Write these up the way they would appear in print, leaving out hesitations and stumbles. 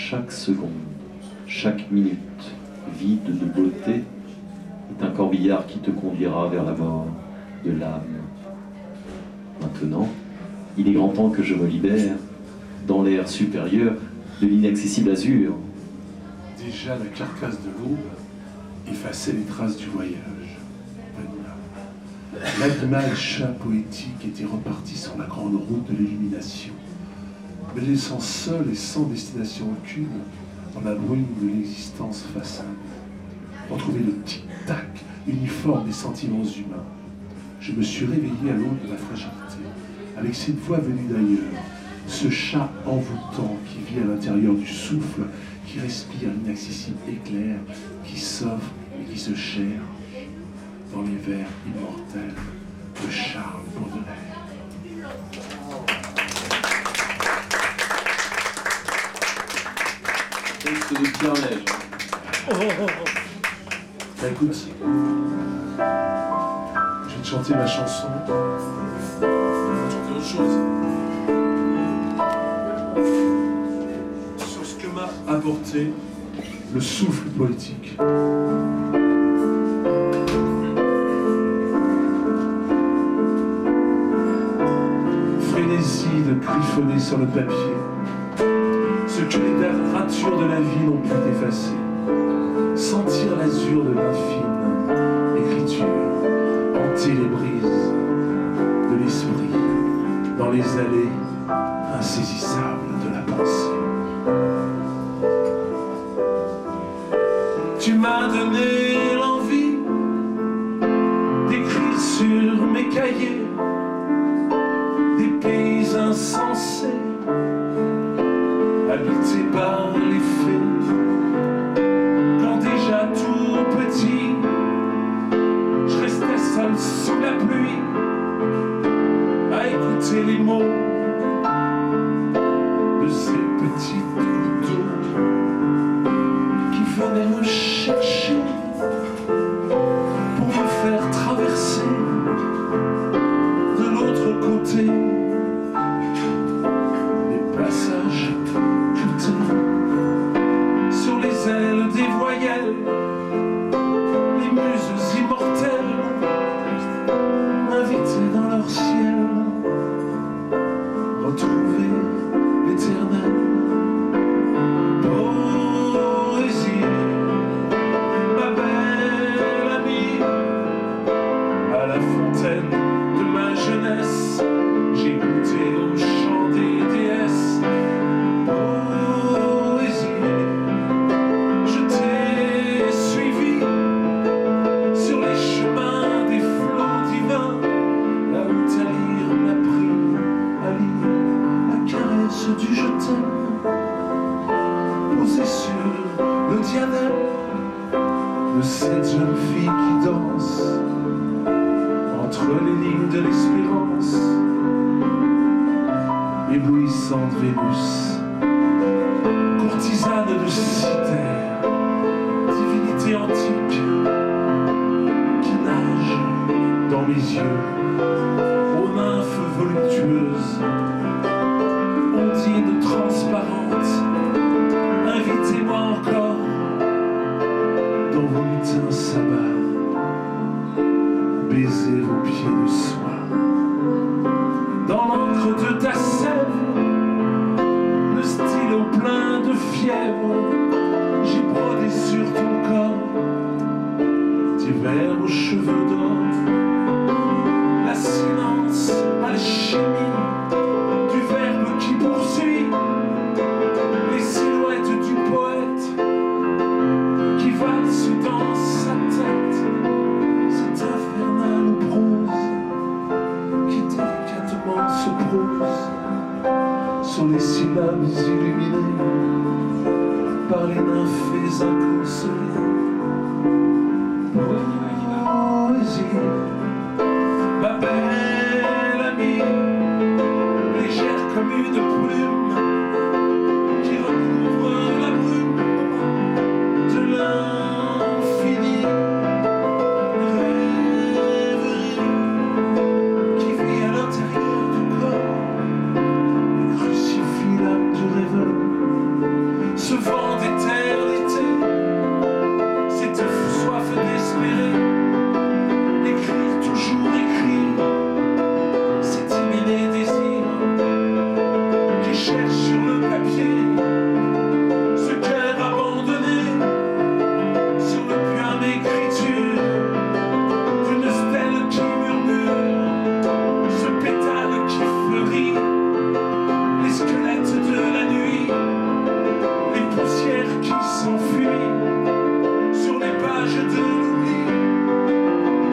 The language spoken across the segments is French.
Chaque seconde, chaque minute, vide de beauté, est un corbillard qui te conduira vers la mort de l'âme. Maintenant, il est grand temps que je me libère dans l'air supérieur de l'inaccessible azur. Déjà la carcasse de l'aube effaçait les traces du voyage. L'animal chat poétique était reparti sur la grande route de l'illumination, me laissant seul et sans destination aucune dans la brume de l'existence façade. Retrouver le tic-tac uniforme des sentiments humains. Je me suis réveillé à l'aube de la fragilité, avec cette voix venue d'ailleurs, ce chat envoûtant qui vit à l'intérieur du souffle, qui respire l'inaccessible éclair, qui s'offre et qui se cherche dans les vers immortels de Charles Baudelaire. Texte de Pierre Neige. Bah écoute, je vais te chanter ma chanson. Je vais te chanter autre chose. Sur ce que m'a apporté le souffle poétique. Frénésie de griffonner sur le papier ce que les ratures de la vie n'ont pu effacer. Sentir l'azur de l'infime écriture, hanter les brises de l'esprit dans les allées insaisissables de la pensée. Tu m'as donné l'envie d'écrire sur mes cahiers des pays insensés, habités par les fées. Quand déjà tout petit, je restais seul sous la pluie, à écouter les mots de ces petits couteaux qui venaient me chercher pour me faire traverser de l'autre côté les passages cloutés sur les ailes des voyelles, les muses immortelles m'invitaient dans leur ciel, retrouver l'éternel. Poésie, ma belle amie, à la fontaine de ma jeunesse, j'ai goûté au chant des déesses. Poésie, je t'ai suivi sur les chemins des flots divins, là où ta lyre m'a pris à lire la caresse du je t'aime, posée sur le diadème de cette jeune fille qui danse entre les lignes de l'espérance. Éblouissante Vénus, courtisane de Cythère, divinité antique qui nage dans mes yeux, aux nymphes voluptueuses, ondines transparentes, invitez-moi encore dans vos lutins sabbats, baiser vos pieds de soie. Dans l'encre de ta sève, le stylo plein de fièvre, j'ai brodé sur ton corps tes vers aux cheveux d'or. La silence, alchimie du verbe qui poursuit les silhouettes du poète qui valse dans sa tête, cette infernale prose qui délicatement se prose sur les syllabes illuminées par les nymphées inconsolées. Poésie, ma belle amie, légère comme une plume qui recouvre la brume de l'infini. Rêverie qui vit à l'intérieur du corps, crucifie l'âme du rêveur ce vent d'éternité, cette soif d'espérer, écrire, toujours écrire, cet immédiat désir qui cherche sur le papier ce cœur abandonné sur le puant d'écriture d'une stèle qui murmure, ce pétale qui fleurit, les squelettes de la nuit, les poussières qui s'enfuient sur les pages de l'oubli.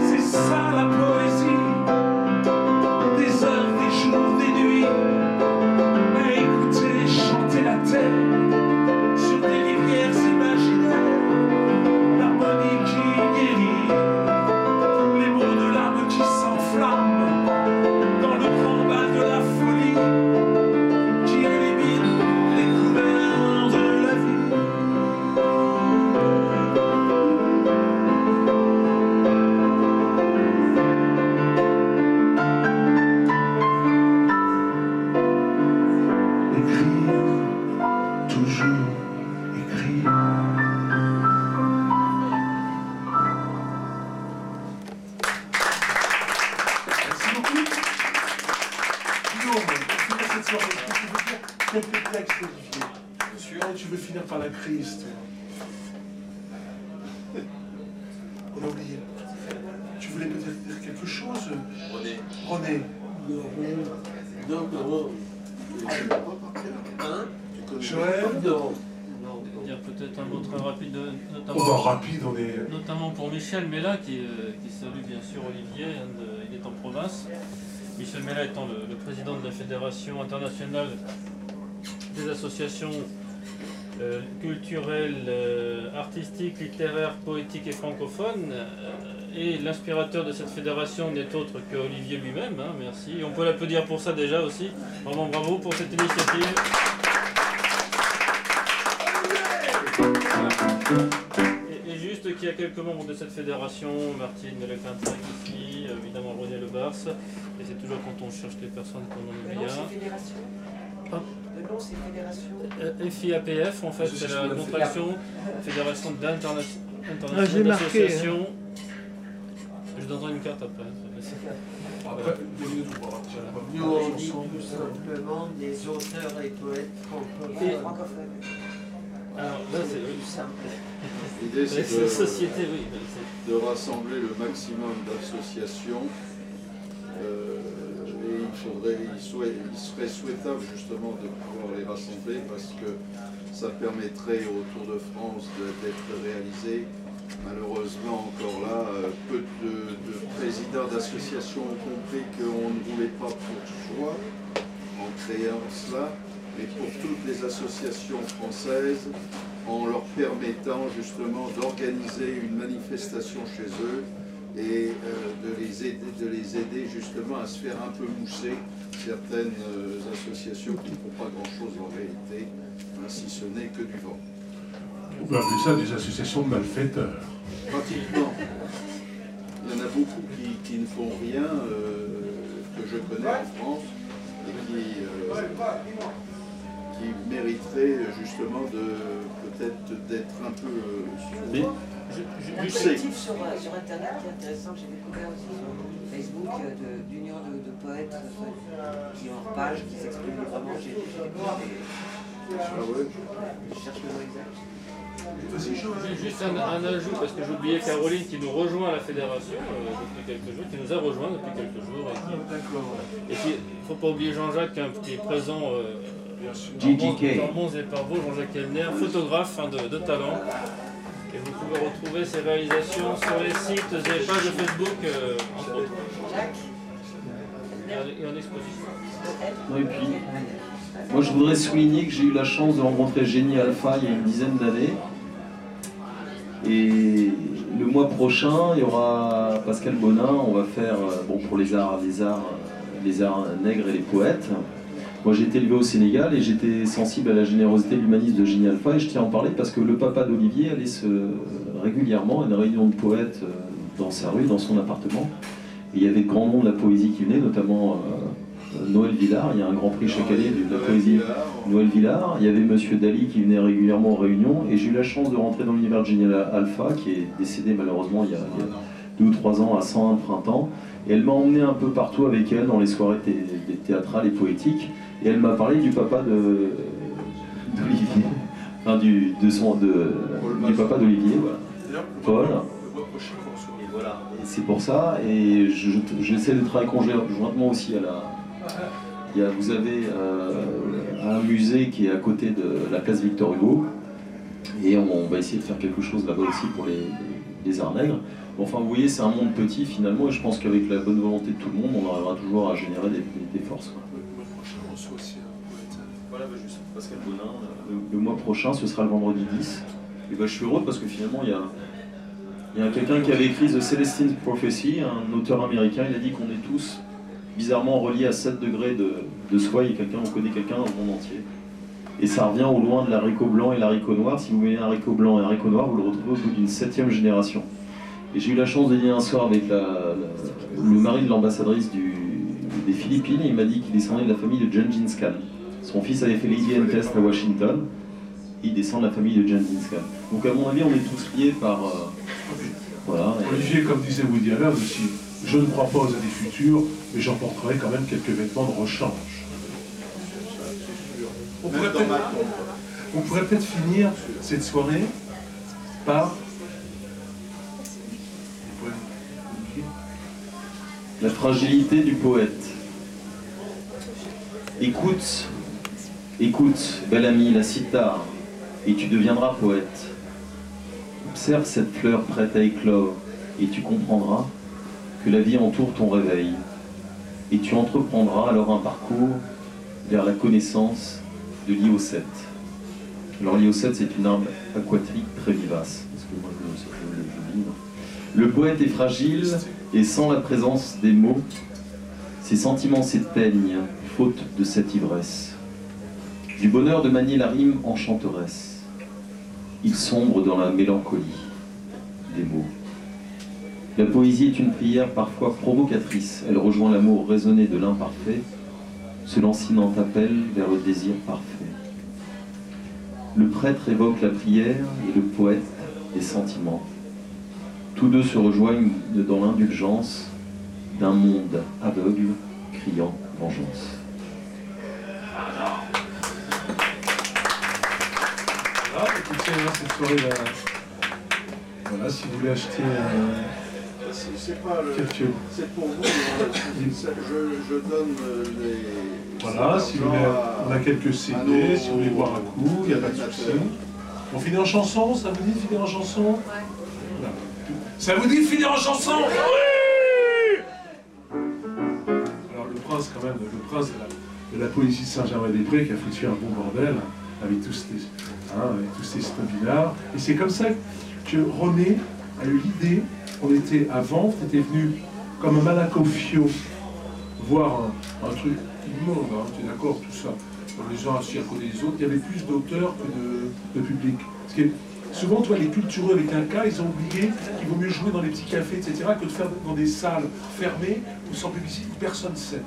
C'est ça la poésie, des heures, des jours, des nuits, à écouter chanter la terre sur des rivières imaginaires, l'harmonie qui guérit, les mots de l'âme qui s'enflamment dans le grand bal de la folie qui illumine les couleurs de la vie. Écrire, toujours écrire. Merci beaucoup. Guillaume, pour finir cette soirée, est-ce que tu veux dire quelques textes, Olivier? Monsieur, tu veux finir par la crise, toi. On a oublié. Tu voulais peut-être dire quelque chose, René. René? Non. Joël? Dire peut-être un mot très rapide, On va rapide, on est... notamment pour Michel Mella, qui salue bien sûr Olivier, il est en province. Michel Mella étant le président de la Fédération internationale des associations culturelles, artistiques, littéraires, poétiques et francophones. Et l'inspirateur de cette fédération n'est autre que Olivier lui-même, hein, merci. Et on peut l'applaudir pour ça déjà aussi. Vraiment bravo pour cette initiative. Et juste qu'il y a quelques membres de cette fédération, Martine Lequintrac ici, évidemment René Lebars, et c'est toujours quand on cherche les personnes qu'on en oublie. Le nom c'est fédération. Ah. Le nom c'est fédération. FIAPF en fait, c'est la contraction Fédération internationale j'ai marqué, d'associations. Je donnerai une carte après. Après, 2 minutes, on va partir là-bas. Nous on dit tout simplement des auteurs et poètes francophones. Alors là c'est Plus simple. L'idée, c'est la société, oui. de rassembler le maximum d'associations. Et il serait souhaitable justement de pouvoir les rassembler parce que ça permettrait au Tour de France d'être réalisé. Malheureusement, encore là, peu de présidents d'associations ont compris qu'on ne voulait pas pour choix en créant cela, mais pour toutes les associations françaises, en leur permettant justement d'organiser une manifestation chez eux et de les aider justement à se faire un peu mousser certaines associations qui ne font pas grand-chose en réalité, hein, si ce n'est que du vent. On peut appeler ça des associations de malfaiteurs. Pratiquement. Il y en a beaucoup qui ne font rien, que je connais en France, et qui mériteraient justement peut-être d'être un peu Un collectif sur Internet qui est intéressant, que j'ai découvert aussi sur Facebook, d'union de poètes qui ont leur page, qui s'expriment vraiment. J'ai découvert des... Je cherche le mot exact. Vas-y, Juste un ajout, parce que j'oubliais Caroline qui nous rejoint à la fédération depuis quelques jours, qui nous a rejoint depuis quelques jours. Et puis, il ne faut pas oublier Jean-Jacques hein, qui est présent dans Mons et Parvaux, Jean-Jacques Elner, photographe hein, de talent. Et vous pouvez retrouver ses réalisations sur les sites et les pages de Facebook, entre autres. Et en exposition. Et puis, moi je voudrais souligner que j'ai eu la chance de rencontrer Génie Alpha il y a une dizaine d'années. Et le mois prochain, il y aura Pascal Bonin, on va faire, bon, pour les arts nègres et les poètes. Moi j'ai été élevé au Sénégal et j'étais sensible à la générosité et l'humanisme de Génie Alpha et je tiens à en parler parce que le papa d'Olivier allait régulièrement à une réunion de poètes dans sa rue, dans son appartement. Et il y avait de grands noms de la poésie qui venaient, notamment Noël Villard, il y a un grand prix chaque année de la poésie Noël Villard. Il y avait Monsieur Dali qui venait régulièrement aux réunions, et j'ai eu la chance de rentrer dans l'univers de Génial Alpha, qui est décédé malheureusement il y a 2 ou 3 ans à 101 Printemps. Et elle m'a emmené un peu partout avec elle dans les soirées théâtrales et poétiques. Et elle m'a parlé du papa d'Olivier, enfin du papa d'Olivier, voilà. Paul. Et voilà. Et c'est pour ça, et j'essaie de travailler conjointement aussi à la. Vous avez un musée qui est à côté de la place Victor Hugo, et on va essayer de faire quelque chose là-bas aussi pour les arts nègres. Enfin, vous voyez, c'est un monde petit finalement, et je pense qu'avec la bonne volonté de tout le monde, on arrivera toujours à générer des forces. Voilà, juste Pascal Bonin. Le mois prochain, ce sera le vendredi 10. Et je suis heureux parce que finalement, il y a quelqu'un qui avait écrit The Celestine Prophecy, un auteur américain. Il a dit qu'on est tous bizarrement reliés à 7 degrés de soi. On connaît quelqu'un dans le monde entier. Et ça revient au loin de l'haricot blanc et l'haricot noir. Si vous voyez un haricot blanc et un haricot noir, vous le retrouvez au bout d'une 7e génération. Et j'ai eu la chance de dîner un soir avec le mari de l'ambassadrice des Philippines, et il m'a dit qu'il descendait de la famille de Gengis Khan. Son fils avait fait l'Indian Test à Washington, et il descend de la famille de Gengis Khan. Donc à mon avis, on est tous liés par... voilà. Olivier, comme disait Woody Allen aussi, je ne crois pas aux années futures, mais j'emporterai quand même quelques vêtements de rechange. On pourrait peut-être finir cette soirée par... La fragilité du poète. Écoute, bel ami, la cithare, et tu deviendras poète. Observe cette fleur prête à éclore, et tu comprendras que la vie entoure ton réveil. Et tu entreprendras alors un parcours vers la connaissance de l'Iocète. Alors l'Iocète, c'est une arme aquatique très vivace. Parce que moi, je lis. Le poète est fragile, et sans la présence des mots, ses sentiments s'éteignent, faute de cette ivresse. Du bonheur de manier la rime enchanteresse, il sombre dans la mélancolie des mots. La poésie est une prière parfois provocatrice, elle rejoint l'amour raisonné de l'imparfait, ce lancinant appel vers le désir parfait. Le prêtre évoque la prière et le poète les sentiments. Tous deux se rejoignent dans l'indulgence d'un monde aveugle criant vengeance. Voilà, écoutez, cette soirée-là. Voilà, si vous voulez acheter c'est pas le... quelques... C'est pour vous, je donne les... Voilà, si vous voulez, on a quelques CD, si vous voulez boire un coup, il n'y a pas de souci. On finit en chanson, ça vous dit de finir en chanson? Ouais. Ça vous dit de finir en chanson? Oui! Alors le prince quand même, le prince de la poésie de Saint-Germain-des-Prés qui a foutu un bon bordel avec tous ces snobinards. Et c'est comme ça que René a eu l'idée, on était avant, on était venu comme un malacofio voir un truc immonde, hein, tu es d'accord, tout ça. Les uns assis à côté des autres, il y avait plus d'auteurs que de public. Parce que souvent, toi, les cultureux avec un cas, ils ont oublié qu'il vaut mieux jouer dans les petits cafés, etc., que de faire dans des salles fermées ou sans publicité où personne ne sait.